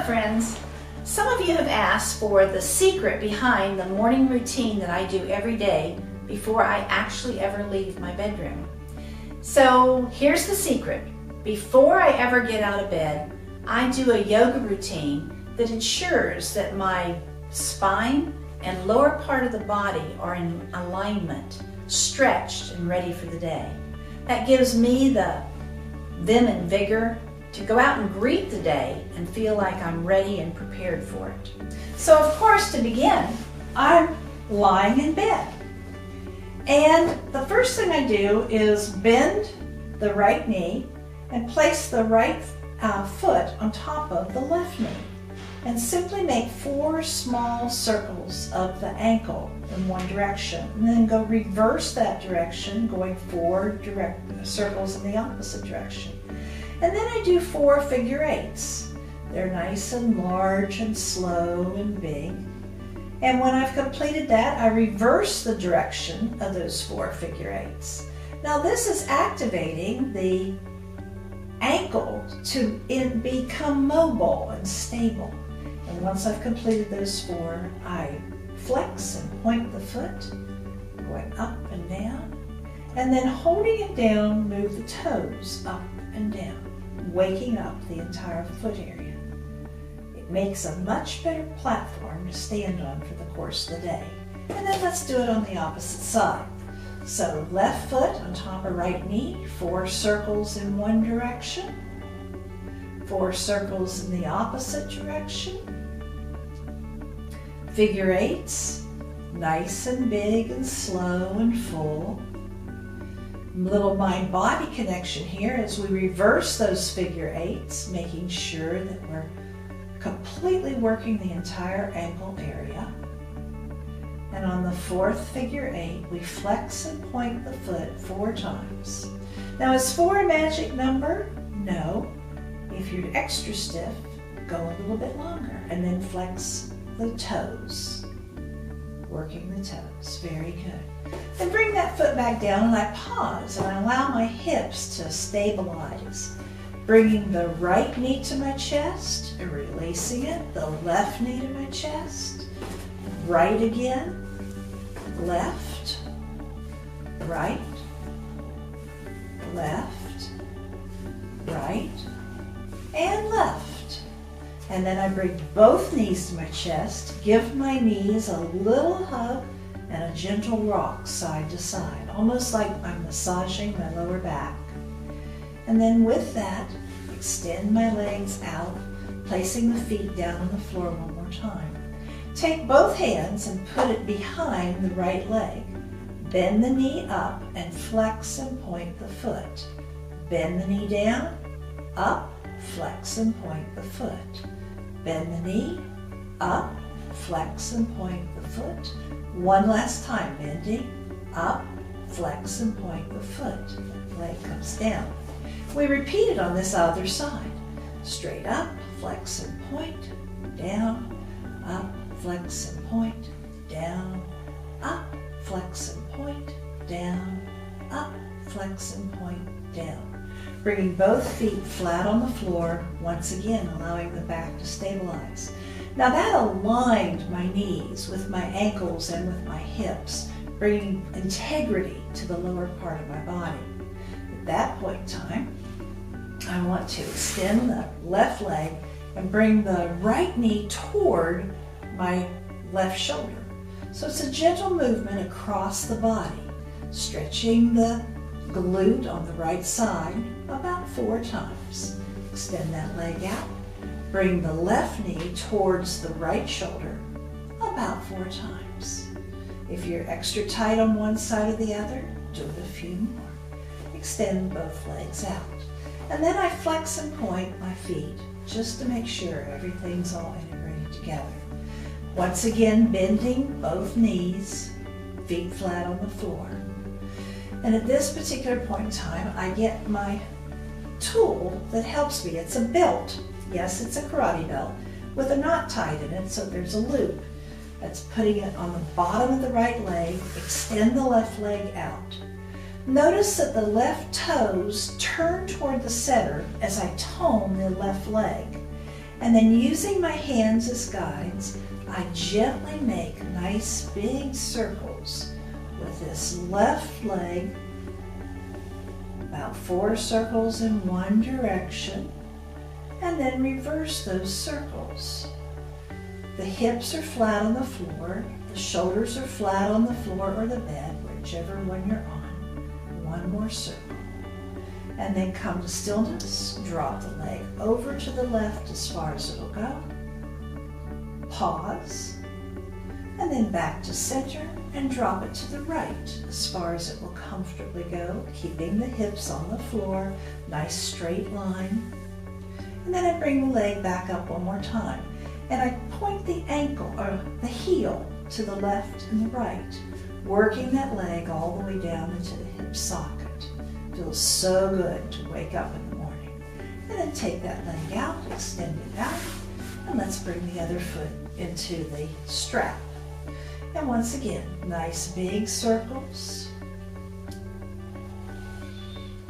up, friends? Some of you have asked for the secret behind the morning routine that I do every day before I actually ever leave my bedroom. So here's the secret. Before I ever get out of bed, I do a yoga routine that ensures that my spine and lower part of the body are in alignment, stretched and ready for the day. That gives me the vim and vigor to go out and greet the day and feel like I'm ready and prepared for it. So of course, to begin, I'm lying in bed. And the first thing I do is bend the right knee and place the right foot on top of the left knee. And simply make 4 small circles of the ankle in one direction. And then go reverse that direction, going 4 circles in the opposite direction. And then I do 4 figure 8s. They're nice and large and slow and big. And when I've completed that, I reverse the direction of those 4 figure 8s. Now this is activating the ankle to become mobile and stable. And once I've completed those 4, I flex and point the foot, going up and down, and then holding it down, move the toes up and down, waking up the entire foot area. It makes a much better platform to stand on for the course of the day. And then let's do it on the opposite side. So left foot on top of right knee, 4 circles in one direction, 4 circles in the opposite direction, figure 8s, nice and big and slow and full. Little mind-body connection here as we reverse those figure 8s, making sure that we're completely working the entire ankle area. And on the 4th figure 8, we flex and point the foot 4 times. Now, is 4 a magic number? No. If you're extra stiff, go a little bit longer and then flex the toes, working the toes. Very good. Then bring that foot back down and I pause and I allow my hips to stabilize. Bringing the right knee to my chest and releasing it, the left knee to my chest, right again, left, right, left, right, and left. And then I bring both knees to my chest, give my knees a little hug and a gentle rock side to side, almost like I'm massaging my lower back. And then with that, extend my legs out, placing the feet down on the floor one more time. Take both hands and put it behind the right leg. Bend the knee up and flex and point the foot. Bend the knee down, up, flex and point the foot. Bend the knee, up, flex and point the foot. One last time, bending, up, flex and point the foot. Leg comes down. We repeat it on this other side. Straight up, flex and point, down, up, flex and point, down, up, flex and point, down, up, flex and point, down. Bringing both feet flat on the floor, once again allowing the back to stabilize. Now that aligned my knees with my ankles and with my hips, bringing integrity to the lower part of my body. At that point in time, I want to extend the left leg and bring the right knee toward my left shoulder. So it's a gentle movement across the body, stretching the glute on the right side about 4 times. Extend that leg out. Bring the left knee towards the right shoulder about 4 times. If you're extra tight on one side or the other, do it a few more. Extend both legs out. And then I flex and point my feet just to make sure everything's all integrated together. Once again, bending both knees, feet flat on the floor. And at this particular point in time, I get my tool that helps me. It's a belt. Yes, it's a karate belt with a knot tied in it, so there's a loop. That's putting it on the bottom of the right leg. Extend the left leg out. Notice that the left toes turn toward the center as I tone the left leg. And then using my hands as guides, I gently make nice big circles with this left leg, about 4 circles in one direction, and then reverse those circles. The hips are flat on the floor, the shoulders are flat on the floor or the bed, whichever one you're on. One more circle. And then come to stillness, drop the leg over to the left as far as it'll go. Pause, and then back to center and drop it to the right as far as it will comfortably go, keeping the hips on the floor, nice straight line. And then I bring the leg back up one more time, and I point the ankle or the heel to the left and the right, working that leg all the way down into the hip socket. Feels so good to wake up in the morning. And then take that leg out, extend it out, and let's bring the other foot into the strap. And once again, nice big circles.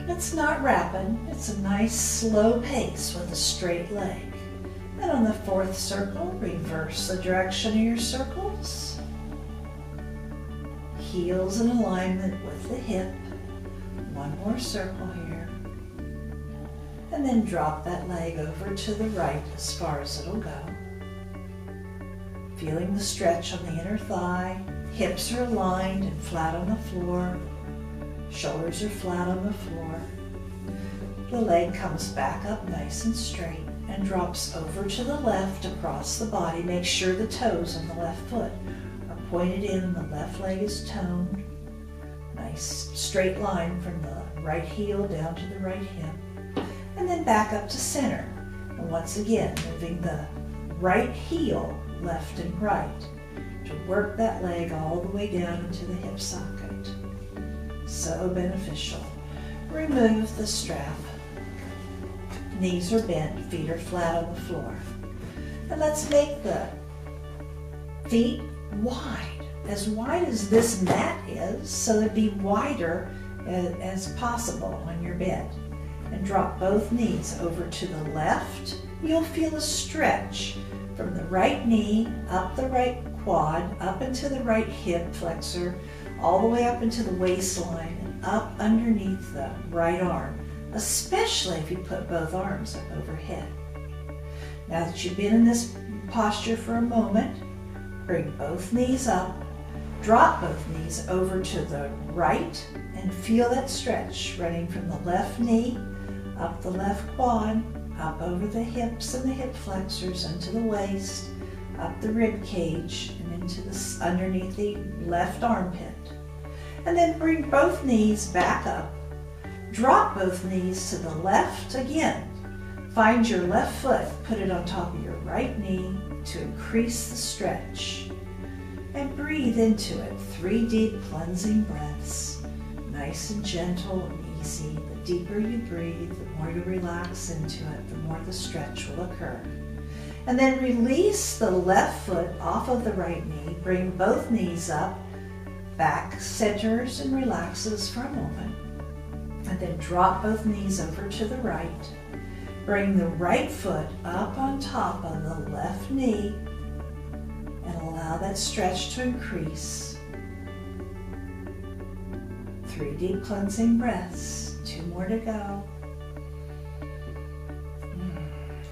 It's not rapid, it's a nice slow pace with a straight leg. Then on the 4th circle, reverse the direction of your circles. Heels in alignment with the hip. One more circle here. And then drop that leg over to the right as far as it'll go. Feeling the stretch on the inner thigh. Hips are aligned and flat on the floor. Shoulders are flat on the floor. The leg comes back up nice and straight and drops over to the left across the body. Make sure the toes on the left foot are pointed in, the left leg is toned. Nice straight line from the right heel down to the right hip. And then back up to center. And once again, moving the right heel left and right to work that leg all the way down into the hip socket. So beneficial. Remove the strap. Knees are bent, feet are flat on the floor. And let's make the feet wide as this mat is, so it'd be wider as possible on your bed. And drop both knees over to the left. You'll feel a stretch from the right knee, up the right quad, up into the right hip flexor, all the way up into the waistline, and up underneath the right arm, especially if you put both arms up overhead. Now that you've been in this posture for a moment, bring both knees up, drop both knees over to the right, and feel that stretch running from the left knee, up the left quad, up over the hips and the hip flexors into the waist, up the rib cage and into the underneath the left armpit. And then bring both knees back up. Drop both knees to the left again. Find your left foot, put it on top of your right knee to increase the stretch. And breathe into it. 3 deep cleansing breaths. Nice and gentle and easy. The deeper you breathe, the more you relax into it, the more the stretch will occur. And then release the left foot off of the right knee. Bring both knees up, back centers and relaxes for a moment. And then drop both knees over to the right. Bring the right foot up on top of the left knee and allow that stretch to increase. 3 deep cleansing breaths, 2 more to go.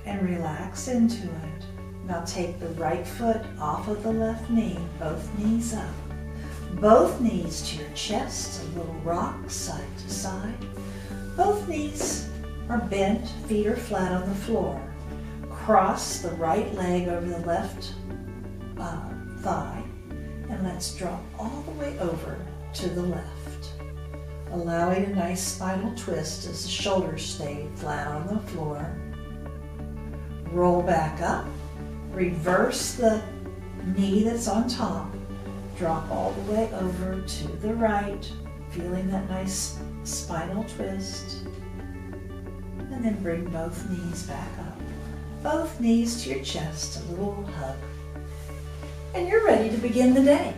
And relax into it. Now take the right foot off of the left knee, both knees up. Both knees to your chest, a little rock side to side. Both knees are bent, feet are flat on the floor. Cross the right leg over the left thigh, and let's drop all the way over to the left, allowing a nice spinal twist as the shoulders stay flat on the floor. Roll back up, reverse the knee that's on top, drop all the way over to the right, feeling that nice spinal twist, and then bring both knees back up. Both knees to your chest, a little hug. And you're ready to begin the day.